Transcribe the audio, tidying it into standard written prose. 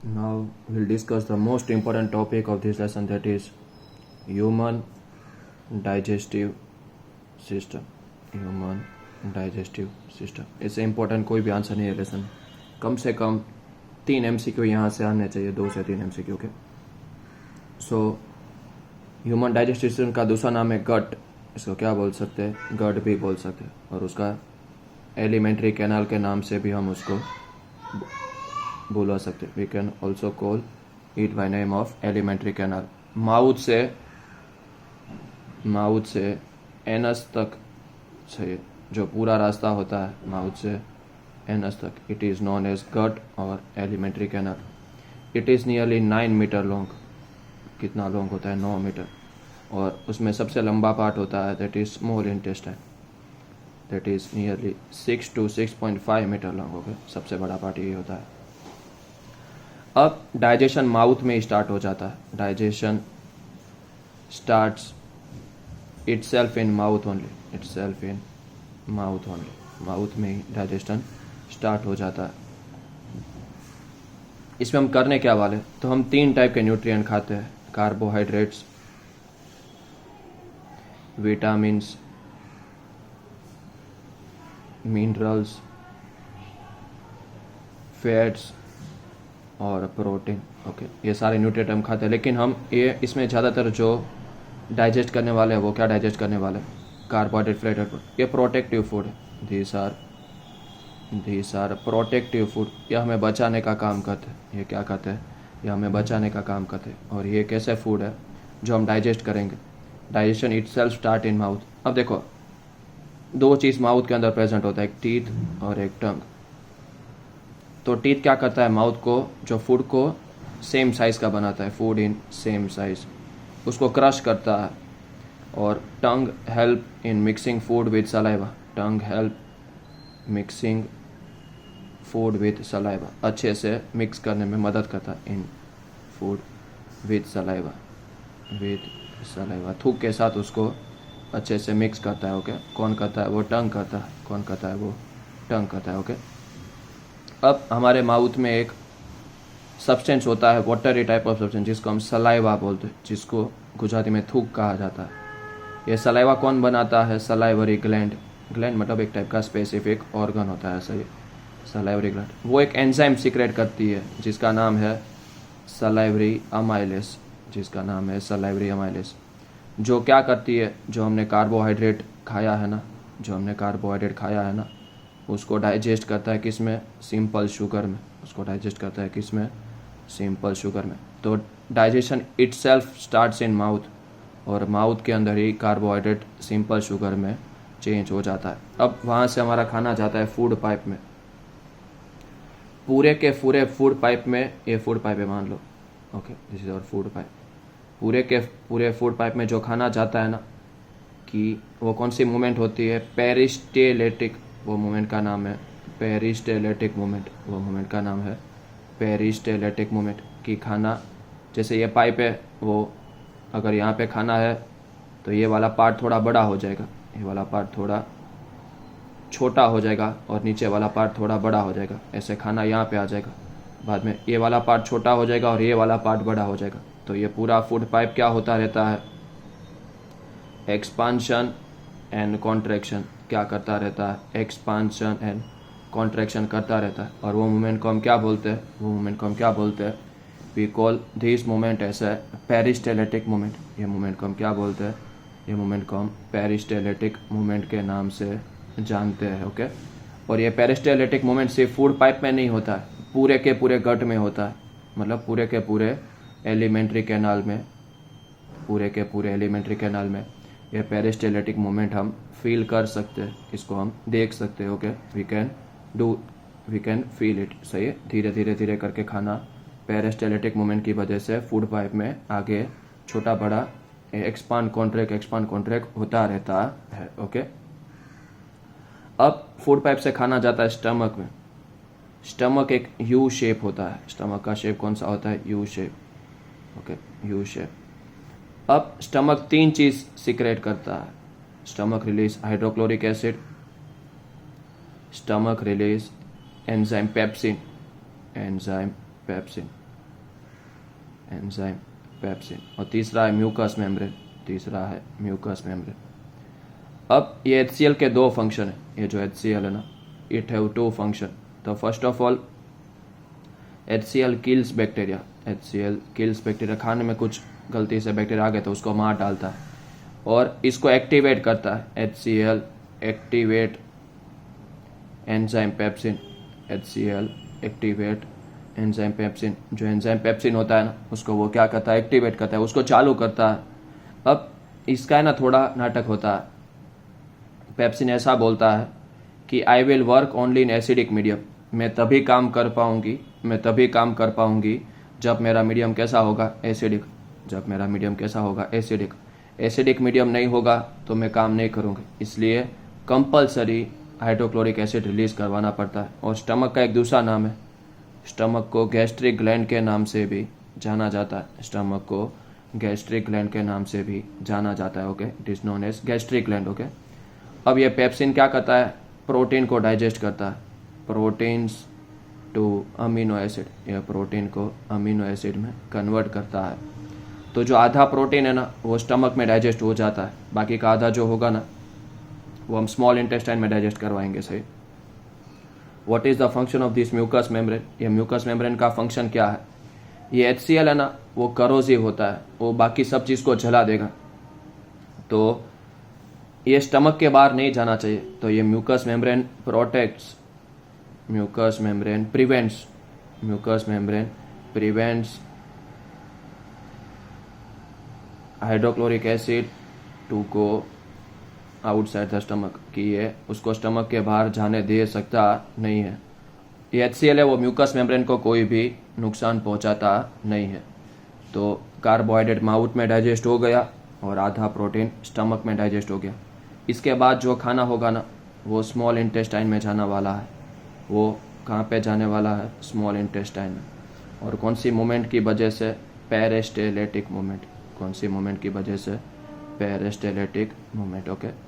Now we'll discuss the most important topic of this lesson, that is human digestive system. Human digestive system. इससे important कोई भी answer नहीं है lesson. कम से कम 3 MCQ यहाँ से आने चाहिए, 2 से 3 MCQ के. सो ह्यूमन डाइजेस्टिव सिस्टम का दूसरा नाम है गट. इसको क्या बोल सकते हैं? गट भी बोल सकते हैं. और उसका एलिमेंट्री कैनाल के नाम से भी हम उसको बोला सकते हैं. We can also call it by name of elementary canal. Mouth से एनस तक से जो पूरा रास्ता होता है माउथ से एनस तक, it is known as gut और elementary canal. It is nearly 9 metre long. कितना लॉन्ग होता है? 9 मीटर. और उसमें सबसे लंबा पार्ट होता है that is small intestine, that is nearly 6 to 6.5 metre long. Okay, सबसे बड़ा पार्ट ये होता है. अब डाइजेशन माउथ में स्टार्ट हो जाता है. Digestion starts itself in mouth only. Itself in mouth only. Mouth में ही डाइजेशन स्टार्ट हो जाता है. इसमें हम करने क्या वाले? तो हम 3 टाइप के न्यूट्रिएंट खाते हैं. कार्बोहाइड्रेट्स, विटामिन्स, मिनरल्स, फैट्स और प्रोटीन. ओके, ये सारे न्यूट्रिएंट हम खाते हैं. लेकिन हम ये इसमें ज़्यादातर जो डाइजेस्ट करने वाले हैं वो क्या डाइजेस्ट करने वाले? Carbohydrate, fat. ये प्रोटेक्टिव फूड है. These are protective food. ये हमें बचाने का काम करते हैं. ये क्या करते हैं? ये हमें बचाने का काम करते हैं. और ये कैसे फूड है जो हम डाइजेस्ट करेंगे? Digestion it self start in mouth. अब देखो, 2 चीज़ माउथ के अंदर प्रेजेंट होता है, एक टीथ और एक टंग. तो टीथ क्या करता है? माउथ को, जो फूड को सेम साइज़ का बनाता है, फूड इन सेम साइज, उसको क्रश करता है. और टंग help in mixing food with saliva. Tongue help mixing food with saliva. अच्छे से मिक्स करने में मदद करता है इन फूड विद सलाइवा. थूक के साथ उसको अच्छे से मिक्स करता है. ओके, कौन करता है? वो टंग करता है. कौन करता है? वो टंग करता है. ओके. अब हमारे माउथ में एक सब्सटेंस होता है, वाटरी टाइप ऑफ सब्सटेंस, जिसको हम सलाइवा बोलते हैं, जिसको गुजराती में थूक कहा जाता है. ये सलाइवा कौन बनाता है? Salivary gland. ग्लैंड मतलब एक टाइप का स्पेसिफिक ऑर्गन होता है. सही, सलाइवरी ग्लैंड. वो एक एंजाइम सीक्रेट करती है जिसका नाम है सलाइवरी अमाइलेस. जिसका नाम है सलाइवरी अमाइलेस. जो क्या करती है? जो हमने कार्बोहाइड्रेट खाया है ना, उसको डाइजेस्ट करता है किस में? सिंपल शुगर में. उसको डाइजेस्ट करता है किस में? सिंपल शुगर में. तो digestion itself starts in mouth. और माउथ के अंदर ही कार्बोहाइड्रेट सिंपल शुगर में चेंज हो जाता है. अब वहाँ से हमारा खाना जाता है फूड पाइप में. पूरे के पूरे फूड पाइप में, ये फूड पाइप है मान लो. Okay, this is our food pipe. पूरे के पूरे फूड पाइप में जो खाना जाता है ना, कि वो कौन सी मूवमेंट होती है? पेरिस्टेलेटिक. वो मूवमेंट का नाम है पेरिस्टेलेटिक मूवमेंट. वो मूवमेंट का नाम है पेरिस्टेलेटिक मूवमेंट. कि खाना, जैसे ये पाइप है, वो अगर यहाँ पे खाना है तो ये वाला पार्ट थोड़ा बड़ा हो जाएगा, ये वाला पार्ट थोड़ा छोटा हो जाएगा, और नीचे वाला पार्ट थोड़ा बड़ा हो जाएगा. ऐसे खाना यहाँ पे आ जाएगा. बाद में ये वाला पार्ट छोटा हो जाएगा और ये वाला पार्ट बड़ा हो जाएगा. तो ये पूरा फूड पाइप क्या होता रहता है? Expansion and contraction. क्या करता रहता है? एक्सपांशन एंड कॉन्ट्रैक्शन करता रहता है. और वो मूवमेंट को हम क्या बोलते हैं? We call this movement as a peristaltic movement. ये मूवमेंट को हम क्या बोलते हैं? ये मूवमेंट को हम पेरिस्टेलेटिक मूवमेंट के नाम से जानते हैं. ओके. और ये पेरिस्टेलेटिक मूवमेंट सिर्फ फूड पाइप में नहीं होता है, पूरे के पूरे गट में होता है. मतलब पूरे के पूरे एलिमेंट्री कैनाल में, ये पेरिस्टेलेटिक मूवमेंट हम फील कर सकते हैं. इसको हम देख सकते हैं. Okay, we can feel it. सही है. धीरे धीरे करके खाना पेरिस्टेलेटिक मूवमेंट की वजह से फूड पाइप में आगे छोटा बड़ा एक्सपांड कॉन्ट्रैक्ट होता रहता है. ओके. अब फूड पाइप से खाना जाता है स्टमक में. स्टमक एक यू शेप होता है. स्टमक का शेप कौन सा होता है? U shape. Okay, U shape. अब स्टमक 3 चीज सीक्रेट करता है. Stomach release hydrochloric acid, stomach release enzyme pepsin. Enzyme pepsin. और तीसरा है म्यूकस मेम्ब्रेन, अब ये HCl के दो फंक्शन है, ये जो HCl है ना, इट हैव टू फंक्शन। तो first of all HCl kills bacteria, खाने में कुछ गलती से बैक्टीरिया आ गए तो उसको मार डालता है, और इसको एक्टिवेट करता है। HCl एक्टिवेट एंजाइम पेप्सिन, जो एंजाइम पेप्सिन होता है ना, उसको वो क्या करता है, एक्टिवेट करता है, उसको चालू करता है। अब इसका है ना थोड़ा नाटक होता है। पेप्सिन ऐसा बोलता है कि I will work only in acidic medium, मैं तभी काम कर पाऊंगी जब मेरा मीडियम कैसा होगा, एसिडिक। एसिडिक मीडियम नहीं होगा तो मैं काम नहीं करूँगी, इसलिए कंपलसरी हाइड्रोक्लोरिक एसिड रिलीज करवाना पड़ता है। और स्टमक का एक दूसरा नाम है, स्टमक को गैस्ट्रिक ग्लैंड के नाम से भी जाना जाता है, okay, it is known as gastric gland, okay. अब ये पेप्सिन क्या करता है, प्रोटीन को डाइजेस्ट करता है, प्रोटीन्स टू अमीनो एसिड, यह प्रोटीन को अमीनो एसिड में कन्वर्ट करता है। तो जो आधा प्रोटीन है ना वो स्टमक में डाइजेस्ट हो जाता है, बाकी का आधा जो होगा ना वो हम स्मॉल इंटेस्टाइन में डाइजेस्ट करवाएंगे, सही। What is the function of this mucus membrane, ये म्यूकस मेम्ब्रेन का फंक्शन क्या है। ये HCl है ना वो करोसिव होता है, वो बाकी सब चीज़ को जला देगा, तो ये स्टमक के बाहर नहीं जाना चाहिए। तो ये mucus membrane prevents hydrochloric acid to go outside the stomach, कि ये उसको स्टमक के बाहर जाने दे सकता नहीं है। ये HCl है वो म्यूकस मेम्ब्रेन को कोई भी नुकसान पहुंचाता नहीं है। तो कार्बोहाइड्रेट माउथ में डाइजेस्ट हो गया और आधा प्रोटीन स्टमक में डाइजेस्ट हो गया। इसके बाद जो खाना होगा ना वो स्मॉल इंटेस्टाइन में जाने वाला है। वो कहाँ पे जाने वाला है, स्मॉल इंटेस्टाइन में। और कौन सी मूवमेंट की वजह से, पेरिस्टाल्टिक मूवमेंट, ओके।